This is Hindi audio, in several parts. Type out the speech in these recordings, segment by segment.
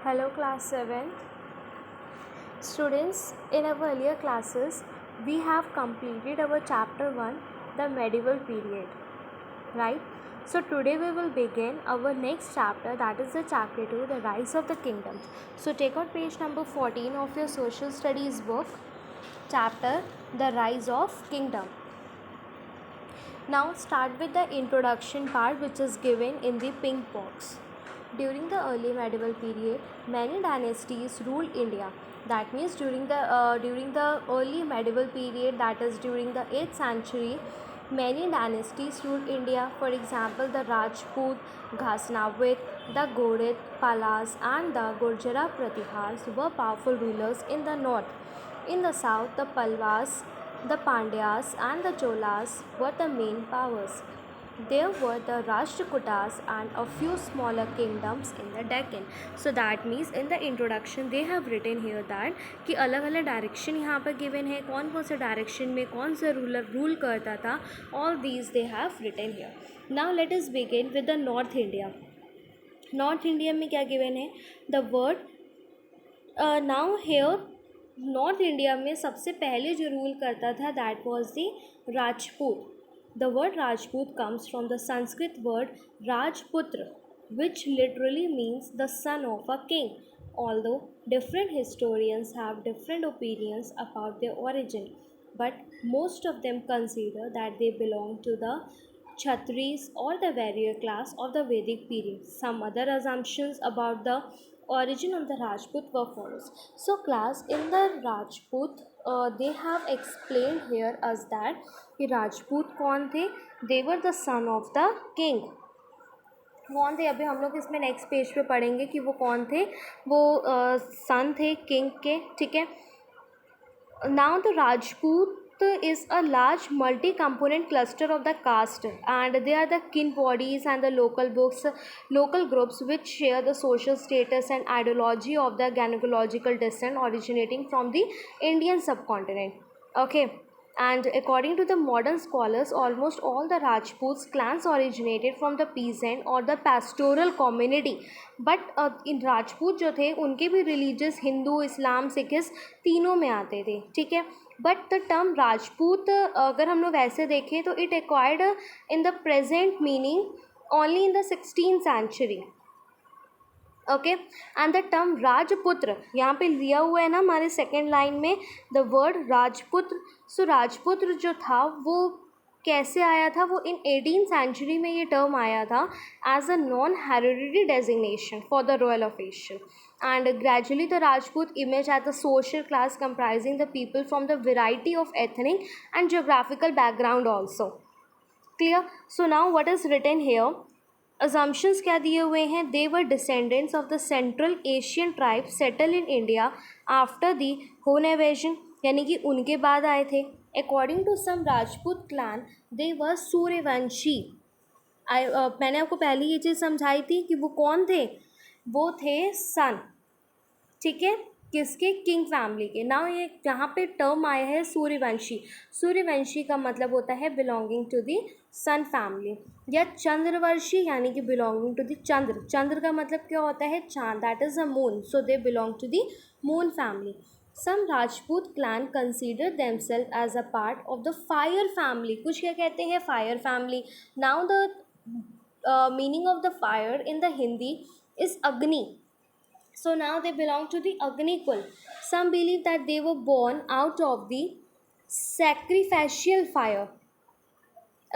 Hello class 7th. Students, in our earlier classes, we have completed our chapter 1, the medieval period, right? So today we will begin our next chapter, that is the chapter 2, the rise of the kingdoms. So take out page number 14 of your social studies book, chapter the rise of kingdom. Now start with the introduction part, which is given in the pink box. During the early medieval period, many dynasties ruled India. That means during the early medieval period, that is during the 8th century, many dynasties ruled India. For example, the Rajput, Ghaznavid, the Ghodid, Palas, and the Gurjara Pratihars were powerful rulers in the north. In the south, the Palwas, the Pandyas, and the Cholas were the main powers. There were the Rashtrakutas and a few smaller kingdoms in the Deccan. So that means in the introduction they have written here that कि अलग अलग डायरेक्शन यहाँ पर गिवन है, कौन कौन से डायरेक्शन में कौन सा रूलर रूल करता था, all these they have written here. Now let us begin with the North India. North India में क्या गिवन है? The word now here north India में सबसे पहले जो रूल करता था that was the Rajput. The word Rajput comes from the Sanskrit word राजपुत्र which literally means the son of a king, although different historians have different opinions about their origin, but most of them consider that they belong to the Kshatris or the warrior class of the Vedic period. Some other assumptions about the origin of the Rajput were follows. So class, in the Rajput they have explained here us that कि राजपूत कौन थे. they were the son of the king. कौन थे अभी हम लोग इसमें नेक्स्ट पेज पे पढ़ेंगे कि वो कौन थे. वो सन थे किंग के. ठीक है. Now the Rajput is a large multi-component cluster of the caste, and they are the kin bodies and the local groups which share the social status and ideology of the gynecological descent originating from the Indian subcontinent. Okay. And according to the modern scholars, almost all the Rajputs clans originated from the peasant or the pastoral community. But in Rajput जो थे उनके भी religious हिंदू इस्लाम सिखिस तीनों में आते थे. ठीक है. बट द टर्म राजपूत अगर हम लोग ऐसे देखें तो it acquired in the present meaning only in the 16th century. Okay. And the term राजपुत्र यहाँ पे लिया हुआ है ना हमारे सेकेंड लाइन में द वर्ड राजपुत्र. सो राजपुत्र जो था वो कैसे आया था? वो इन 18th century में ये टर्म आया था as a non hereditary designation for the royal official. And gradually the Rajput emerged as a social class comprising the people from the variety of ethnic and geographical background also. Clear? So now what is written here? Assumptions क्या दिए हुए हैं? They were descendants of the Central Asian tribes settled in India after the Hun invasion, यानी कि उनके बाद आए थे. According to some Rajput clan, they were Suryavanshi. मैंने आपको पहले ये चीज़ समझाई थी कि वो कौन थे. वो थे सन. ठीक है. किसके? किंग फैमिली के. नाउ ये यहाँ पे टर्म आया है सूर्यवंशी. सूर्यवंशी का मतलब होता है belonging to the sun family, या चंद्रवंशी यानी कि बिलोंगिंग टू दी चंद्र. चंद्र का मतलब क्या होता है? चांद. That is a moon. So they belong to the moon family. Some Rajput clan consider themselves as a part of the fire family. कुछ क्या कहते हैं? Fire family. Now the meaning of the fire in the Hindi is Agni. So now they belong to the Agni Kul. Some believe that they were born out of the sacrificial fire.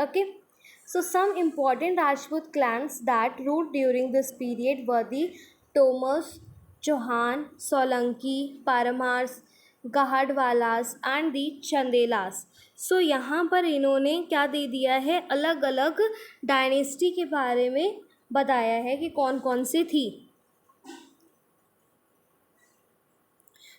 Okay. So some important Rajput clans that ruled during this period were the Tomers, Chauhan, Solanki, Paramars, Gahadavalas and the Chandelas. So यहाँ पर इन्होंने क्या दे दिया है? अलग अलग डायनेस्टी के बारे में बताया है कि कौन कौन सी थी.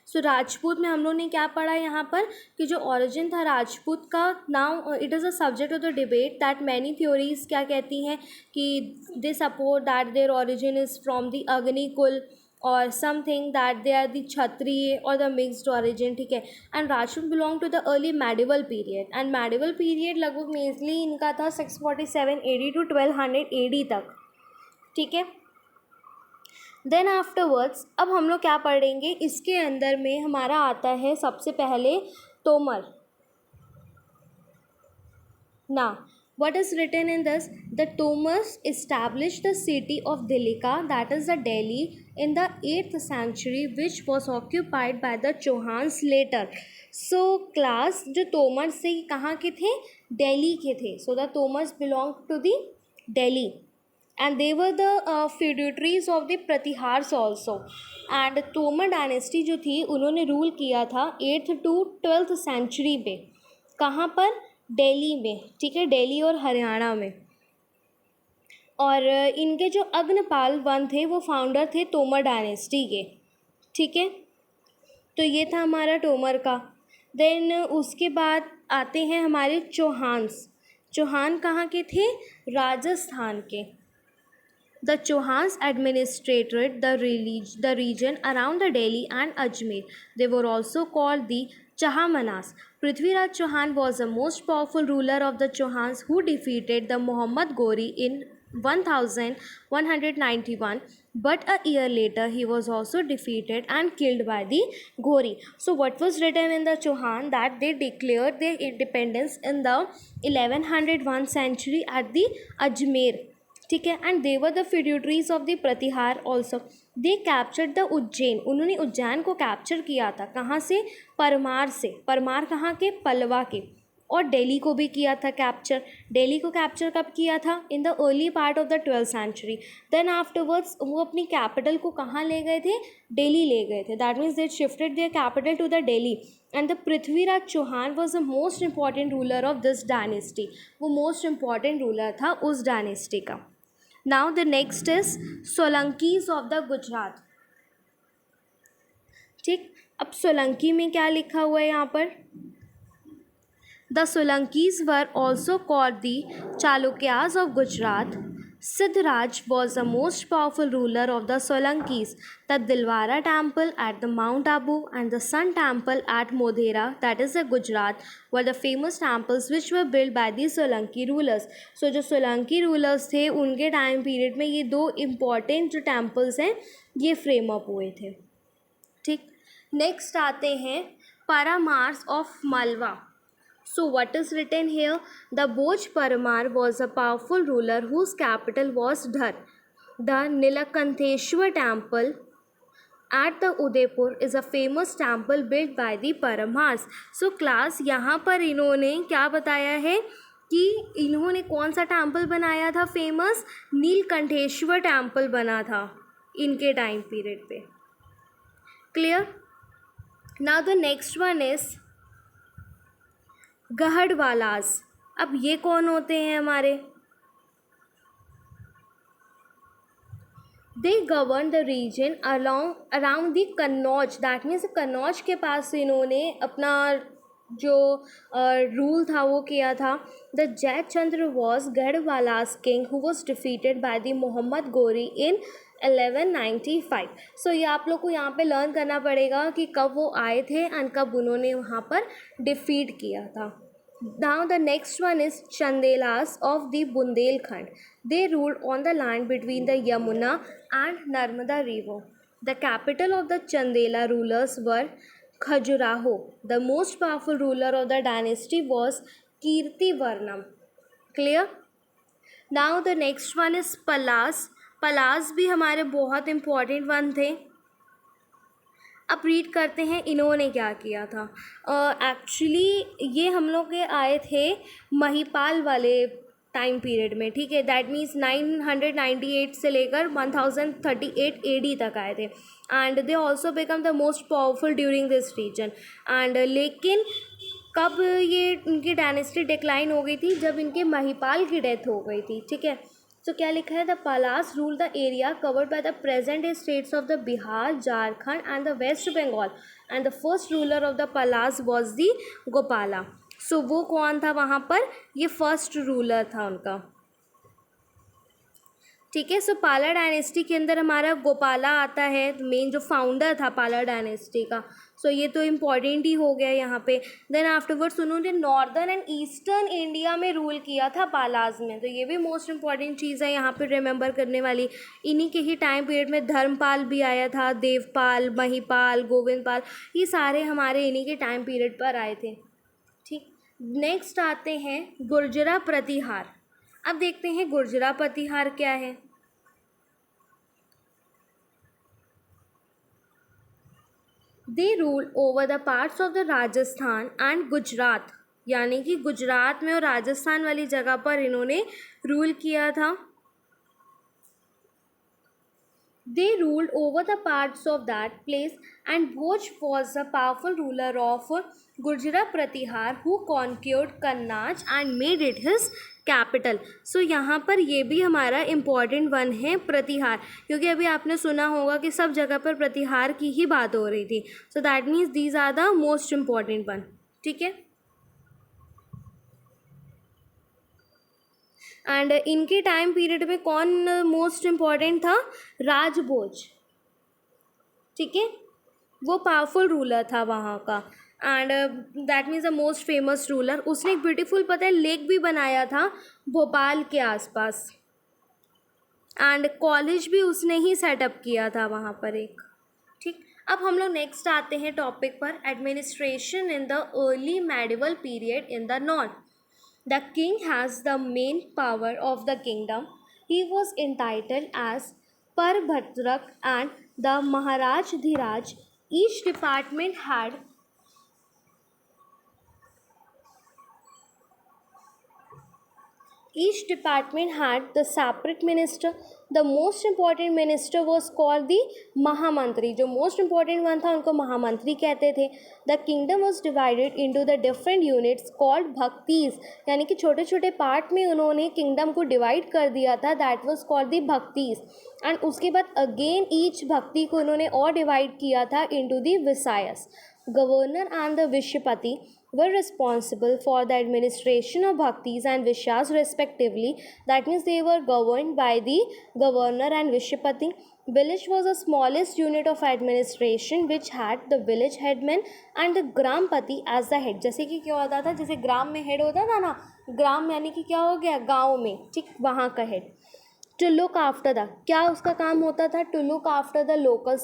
सो राजपूत में हम लोग ने क्या पढ़ा यहाँ पर कि जो ओरिजिन था राजपूत का. Now it is a subject of the debate that many theories क्या कहती हैं कि they support that their origin is from the Agnikul और something that they are the Kshatriya और द मिक्सड ओरिजिन. ठीक है. And Rajput belong to the early medieval period. And medieval period लगभग मेनली इनका था 647 AD टू 1200 AD तक. ठीक है. देन आफ्टरवर्ड्स अब हम लोग क्या पढ़ेंगे, इसके अंदर में हमारा आता है सबसे पहले Tomar. Now, what is written in this? The Tomers established the city of Dilika, that is the Delhi, in the 8th century, which was occupied by the Chauhans later. So, class जो तोमर से कहाँ के थे, दिल्ली के थे. So the Tomers belonged to the Delhi, and they were the feudatories of the Pratihars also. And Tomar dynasty जो थी उन्होंने रूल किया था 8th to 12th सेंचुरी पे. कहाँ पर, दिल्ली में. ठीक है, दिल्ली और हरियाणा में. और इनके जो अग्नपाल वन थे वो फाउंडर थे तोमर डायनेस्टी के. ठीक है, तो ये था हमारा तोमर का. देन उसके बाद आते हैं हमारे चौहान्स. चौहान कहाँ के थे, राजस्थान के. The Chauhans administrated the region around the Delhi and Ajmer. They were also called the Chahamanas. Prithviraj Chauhan was the most powerful ruler of the Chauhans who defeated the Muhammad Ghori in 1191, but a year later he was also defeated and killed by the Ghori. So what was written in the Chauhan, that they declared their independence in the 1101 century at the Ajmer. ठीक है, and they were the feudatories of the Pratihara also. They captured the Ujjain. उन्होंने उज्जैन को कैप्चर किया था. कहाँ से, परमार से. परमार कहाँ के, पलवा के. और दिल्ली को भी किया था कैप्चर. दिल्ली को कैप्चर कब किया था, in the early part of the 12th century. Then afterwards वो अपनी कैपिटल को कहाँ ले गए थे, दिल्ली ले गए थे. That means they shifted their capital to the Delhi. And the Prithviraj Chauhan was the most important ruler of this dynasty. वो मोस्ट इंपॉर्टेंट रूलर था उस डायनेस्टी का. Now the next is Solanki's of the Gujarat. ठीक, अब सोलंकी में क्या लिखा हुआ है यहाँ पर, the Solankis were also called the Chalukyas of Gujarat. Siddharaj was the most powerful ruler of the Solankis. The Dilwara temple at the Mount Abu and the Sun temple at Modhera, that is the Gujarat, were the famous temples which were built by the Solanki rulers. So जो सोलंकी रूलर्स थे उनके टाइम पीरियड में ये दो इम्पॉर्टेंट जो टेम्पल्स हैं ये फ्रेम अप हुए थे. ठीक, नेक्स्ट आते हैं Paramaras of Malwa. So what is written here? The Boj Paramar was a powerful ruler whose capital was Dhar. The Nilakantheshwar temple at the Udaipur is a famous temple built by the Paramars. So class यहाँ पर इन्होंने क्या बताया है कि इन्होंने कौन सा टेम्पल बनाया था फेमस, नीलकंठेश्वर टेम्पल बना था इनके टाइम पीरियड पे. Clear. Now the next one is Gahadavalas. अब ये कौन होते हैं हमारे, they govern the region around the Kannauj. That means Kannauj के पास इन्होंने अपना जो रूल था वो किया था. The Jaichandra was Gahadavalas king who was defeated by the Mohammad Ghori in 1195. सो ये आप लोग को यहाँ पे लर्न करना पड़ेगा कि कब वो आए थे एंड कब उन्होंने वहाँ पर डिफीट किया था. Now the next one is Chandelas of the Bundelkhand. They ruled on the land between the Yamuna and Narmada river. The capital of the Chandela rulers were Khajuraho. The most powerful ruler of the dynasty was Kirtivarman. Clear. Now the next one is Palas. Palas भी हमारे बहुत इम्पॉर्टेंट वन थे. अब रीड करते हैं इन्होंने क्या किया था. एक्चुअली ये हम लोग के आए थे महिपाल वाले टाइम पीरियड में. ठीक है, दैट मीन्स 998 से लेकर 1038 AD तक आए थे. And they also become the most powerful during this region. And लेकिन कब ये उनकी डायनेस्टी डिक्लाइन हो गई थी, जब इनके महिपाल की डेथ हो गई थी. ठीक है, तो क्या लिखा है, the Palas rule the area covered by the present day states of the Bihar, Jharkhand and the West Bengal. And the first ruler of the Palas was the Gopala. So वो कौन था वहाँ पर, ये फर्स्ट रूलर था उनका. ठीक है। सो पाला डायनेस्टी के अंदर हमारा गोपाला आता है, मेन जो फाउंडर था पाला डायनेस्टी का। सो ये तो इम्पॉर्टेंट ही हो गया यहाँ पे। देन आफ्टरवर्ड्स उन्होंने नॉर्दर्न एंड ईस्टर्न इंडिया में रूल किया था पालाज में, तो ये भी मोस्ट इम्पॉर्टेंट चीज़ है यहाँ पे रिमेंबर करने वाली। इन्हीं के ही टाइम पीरियड में धर्मपाल भी आया था, देवपाल, महिपाल, गोविंदपाल, ये सारे हमारे इन्हीं के टाइम पीरियड पर आए थे। ठीक, नेक्स्ट आते हैं गुर्जरा प्रतिहार। अब देखते हैं गुर्जरा प्रतिहार क्या है। They rule over the parts of the Rajasthan and Gujarat, यानी कि गुजरात में और राजस्थान वाली जगह पर इन्होंने रूल किया था। They ruled over the parts of that place, and Bhoj was a powerful ruler of Gurjara Pratihar who conquered Kannauj and made it his capital. So यहाँ पर ये भी हमारा इम्पॉर्टेंट वन है प्रतिहार, क्योंकि अभी आपने सुना होगा कि सब जगह पर प्रतिहार की ही बात हो रही थी। So that means these are the most important one. ठीक है, एंड इनके टाइम पीरियड में कौन मोस्ट इम्पॉर्टेंट था? राजभोज। ठीक है, वो पावरफुल रूलर था वहाँ का, and that means the most famous ruler. उसने एक ब्यूटीफुल पता है लेक भी बनाया था भोपाल के आसपास, एंड कॉलेज भी उसने ही सेटअप किया था वहाँ पर एक। ठीक, अब हम लोग नेक्स्ट आते हैं टॉपिक पर, administration in the early medieval period in the north. The king has the main power of the kingdom. He was entitled as Parbhadrak and the Maharaj Dhiraj. Each department had the separate minister. The most important minister was called the Mahamantri. जो most important one था उनको महामंत्री कहते थे। The kingdom was divided into the different units called bhaktis, यानी कि छोटे छोटे पार्ट में उन्होंने किंगडम को डिवाइड कर दिया था, that was called the bhaktis। And उसके बाद अगेन ईच भक्ति को उन्होंने और डिवाइड किया था into the visayas. Governor and the Vishapati were responsible for the administration of bhaktis and vishyas respectively. That means they were governed by the governor and Vishapati. Village was the smallest unit of administration which had the village headman and the grampati as the head. जैसे कि क्या होता था, जैसे ग्राम में हेड होता था ना, ग्राम यानी कि क्या हो गया, गाँव में, ठीक, वहाँ का head. To look after the, क्या उसका काम होता था? To look after the local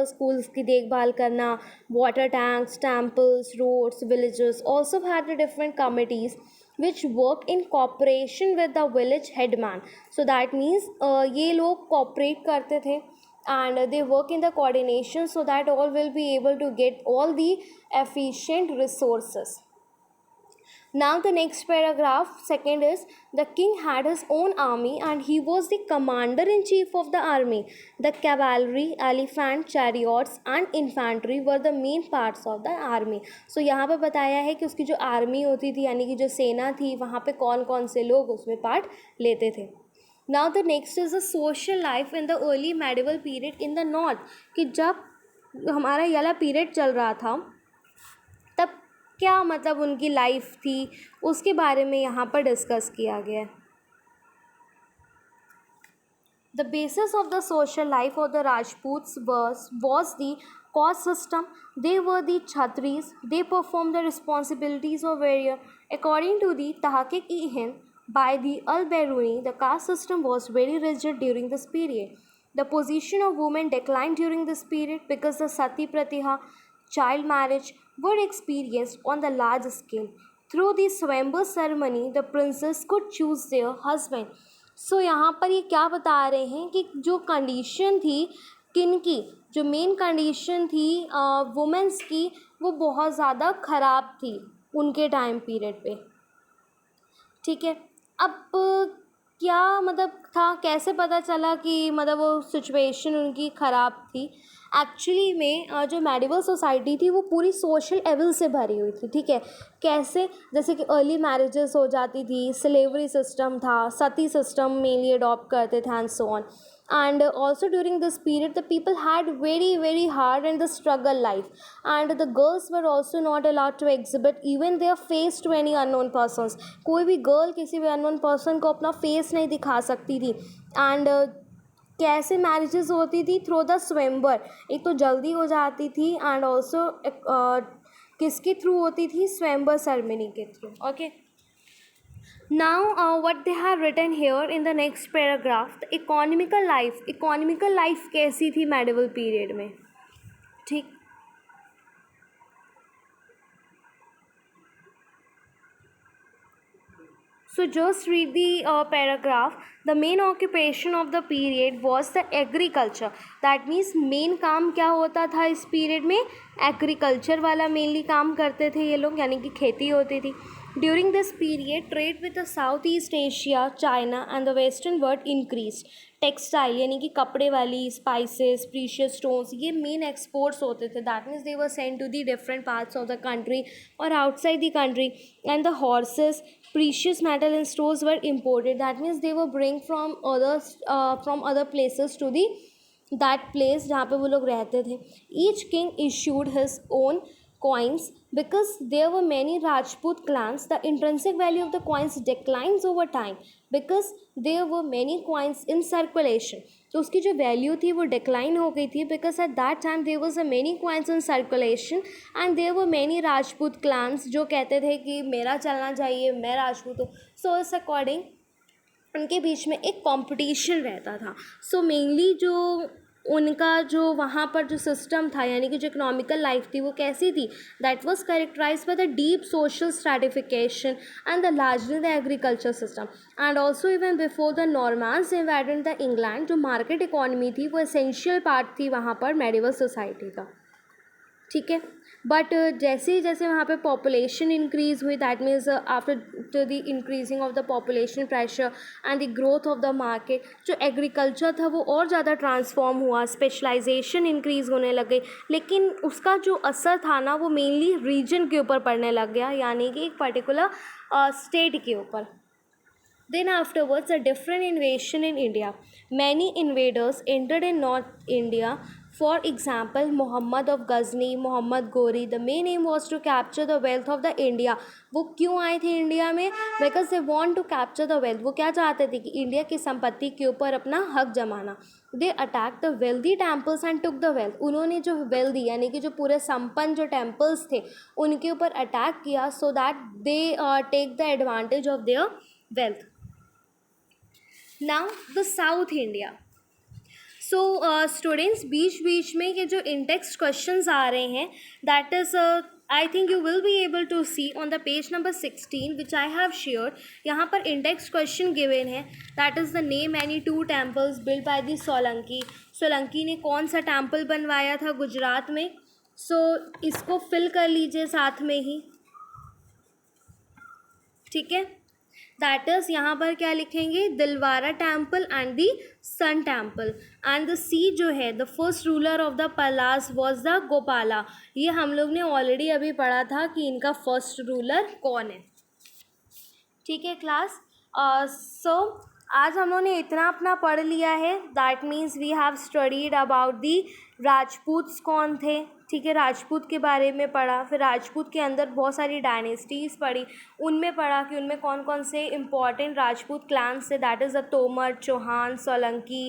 schools की देखभाल करना, water tanks, temples, roads, villages. Also had the different committees which work in cooperation with the village headman. So that means ये लोग cooperate करते थे and they work in the coordination so that all will be able to get all the efficient resources. Now the next paragraph, second is, the king had his own army and he was the commander in chief of the army. The cavalry, elephant, chariots and infantry were the main parts of the army. So यहाँ पे बताया है कि उसकी जो आर्मी होती थी, यानी कि जो सेना थी, वहाँ पे कौन कौन से लोग उसमें पार्ट लेते थे। Now the next is the social life in the early medieval period in the north, कि जब हमारा ये वाला पीरियड चल रहा था तब क्या मतलब उनकी लाइफ थी, उसके बारे में यहाँ पर डिस्कस किया गया है। The basis of the social life of the Rajputs was the caste system. They were the Chhatris. They performed the responsibilities of warrior. According to the Tahqiq-e-Hind by the Al-Biruni, the caste system was very rigid during this period. The position of women declined during this period because the Sati Pratiha, child marriage, were experienced on the large scale. Through the Swayambhu ceremony, the princes could choose their husband. So यहाँ पर ये क्या बता रहे हैं कि जो कंडीशन थी किनकी, जो मेन कंडीशन थी वुमेंस की, वो बहुत ज़्यादा ख़राब थी उनके टाइम पीरियड पे। ठीक है, अब क्या मतलब था, कैसे पता चला कि मतलब वो सिचुएशन उनकी ख़राब थी? एक्चुअली में जो मेडिवल सोसाइटी थी वो पूरी सोशल एविल से भरी हुई थी। ठीक है, कैसे? जैसे कि अर्ली मैरिजेस हो जाती थी, स्लेवरी सिस्टम था, सती सिस्टम मेनली अडॉप्ट करते थे and so on. and also during this period the people had very hard and the struggle life, and the girls were also not allowed to exhibit even their face to any unknown persons. कोई भी गर्ल किसी भी अननोन पर्सन को अपना फेस नहीं दिखा सकती थी. एंड कैसे मैरिजेस होती थी? थ्रू द स्वयंवर. एक तो जल्दी हो जाती थी एंड ऑल्सो किसके थ्रू होती थी? स्वयंवर सेरेमनी के through. Okay. Now, what they have written here in the next paragraph, the economical life कैसी थी medieval period में? ठीक. So just read the paragraph. The main occupation of the period was the agriculture. That means main काम क्या होता था इस period में? Agriculture वाला mainly काम करते थे ये लोग, यानी कि खेती होती थी. During this period, trade with the Southeast Asia, China and the Western world increased. Textile यानी कि कपड़े वाली, स्पाइसेस, प्रीशियस स्टोन्स, ये मेन एक्सपोर्ट्स होते थे. That means they were send to the different parts of the country और outside the country. And the horses, precious metal and stores were imported. That means they were bring from other places to the that place जहाँ पे वो लोग रहते थे. Each king issued his own coins because there were many Rajput clans. The intrinsic value of the coins declines over time because there were many coins in circulation. तो उसकी जो वैल्यू थी वो डिक्लाइन हो गई थी because at that time there was a many coins in circulation and there were many Rajput clans जो कहते थे कि मेरा चलना चाहिए, मैं राजपूत हूँ. सो इस अकॉर्डिंग उनके बीच में एक कंपटीशन रहता था. सो मेनली जो उनका जो वहाँ पर जो सिस्टम था यानी कि जो इकोनॉमिकल लाइफ थी वो कैसी थी? That was characterised by the deep social stratification and the largely the agriculture system. And also even before the Normans invaded the England, जो मार्केट इकोनॉमी थी वो एसेंशियल पार्ट थी वहाँ पर मेडिवल सोसाइटी का. ठीक है. बट जैसे ही जैसे वहाँ पे पॉपुलेशन इंक्रीज़ हुई, that means after the increasing of the population pressure and the growth of the market, जो एग्रीकल्चर था वो और ज़्यादा ट्रांसफॉर्म हुआ, स्पेशलाइजेशन इंक्रीज़ होने लग गई. लेकिन उसका जो असर था ना वो मेनली रीजन के ऊपर पड़ने लग गया, यानी कि एक पर्टिकुलर स्टेट के ऊपर. Then afterwards, a different invasion in India. Many invaders entered in North India. For example, Muhammad of Ghazni, Muhammad Ghori. The main aim was to capture the wealth of the India. वो क्यों आए थे इंडिया में? Because they want to capture the wealth. वो क्या चाहते थे कि इंडिया की संपत्ति के ऊपर अपना हक जमाना. They attacked the wealthy temples and took the wealth. उन्होंने जो wealthy यानी कि जो पूरे संपन्न जो temples थे उनके ऊपर अटैक किया so that they take the advantage of their wealth. Now the South India. So students, बीच में ये जो in-text questions आ रहे हैं, that is I think you will be able to see on the page number 16 which I have shared. यहाँ पर in-text question given है, that is the name any two temples built by the Solanki. Solanki ने कौन सा टेम्पल बनवाया था गुजरात में? सो इसको फिल कर लीजिए साथ में ही. ठीक है. दैट इज यहाँ पर क्या लिखेंगे? Dilwara temple and the sun temple. And the C जो है, the first ruler of the Palas was the Gopala. ये हम लोग ने ऑलरेडी अभी पढ़ा था कि इनका फर्स्ट रूलर कौन है. ठीक है क्लास. सो आज हम लोगों ने इतना अपना पढ़ लिया है. That means we have studied about the Rajputs कौन थे. ठीक है, राजपूत के बारे में पढ़ा. फिर राजपूत के अंदर बहुत सारी डायनेस्टीज़ पढ़ी, उनमें पढ़ा कि उनमें कौन कौन से इम्पॉर्टेंट राजपूत क्लान्स थे. That is the Tomar, Chauhan, Solanki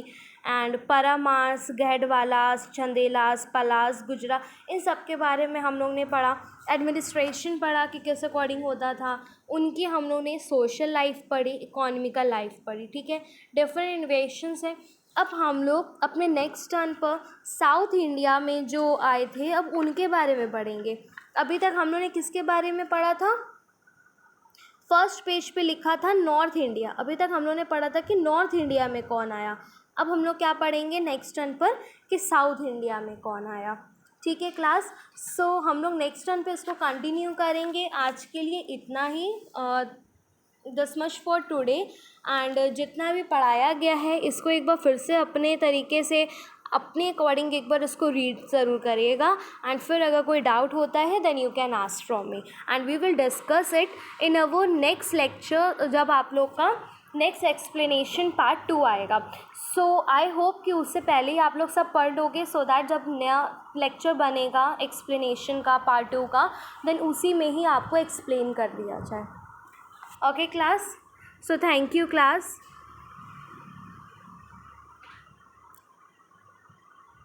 and Parmars, Gahadavalas, Chandelas, Palas, Gurjara. इन सब के बारे में हम लोग ने पढ़ा. एडमिनिस्ट्रेशन पढ़ा कि किस अकॉर्डिंग होता था. उनकी हम लोग ने सोशल लाइफ पढ़ी, इकोनॉमिकल लाइफ पढ़ी. ठीक है, डिफरेंट इन्वेशंस है. अब हम लोग अपने नेक्स्ट टर्न पर साउथ इंडिया में जो आए थे अब उनके बारे में पढ़ेंगे. अभी तक हम लोग ने किसके बारे में पढ़ा था? फर्स्ट पेज पे लिखा था नॉर्थ इंडिया. अभी तक हम लोग ने पढ़ा था कि नॉर्थ इंडिया में कौन आया. अब हम लोग क्या पढ़ेंगे नेक्स्ट टर्न पर कि साउथ इंडिया में कौन आया. ठीक है क्लास. सो हम लोग नेक्स्ट टर्न पे इसको कंटिन्यू करेंगे. आज के लिए इतना ही. This much for today. And जितना भी पढ़ाया गया है इसको एक बार फिर से अपने तरीके से अपने अकॉर्डिंग एक बार इसको रीड ज़रूर करिएगा. एंड फिर अगर कोई डाउट होता है then you can ask from me and we will discuss it in our next lecture, जब आप लोग का नेक्स्ट एक्सप्लेनेशन पार्ट 2 आएगा। सो आई होप कि उससे पहले ही आप लोग सब पढ़ लोगे, सो दैट जब नया लेक्चर बनेगा एक्सप्लेनेशन का पार्ट 2 का, देन उसी में ही आपको एक्सप्लेन कर दिया जाए। Okay class, so thank you class.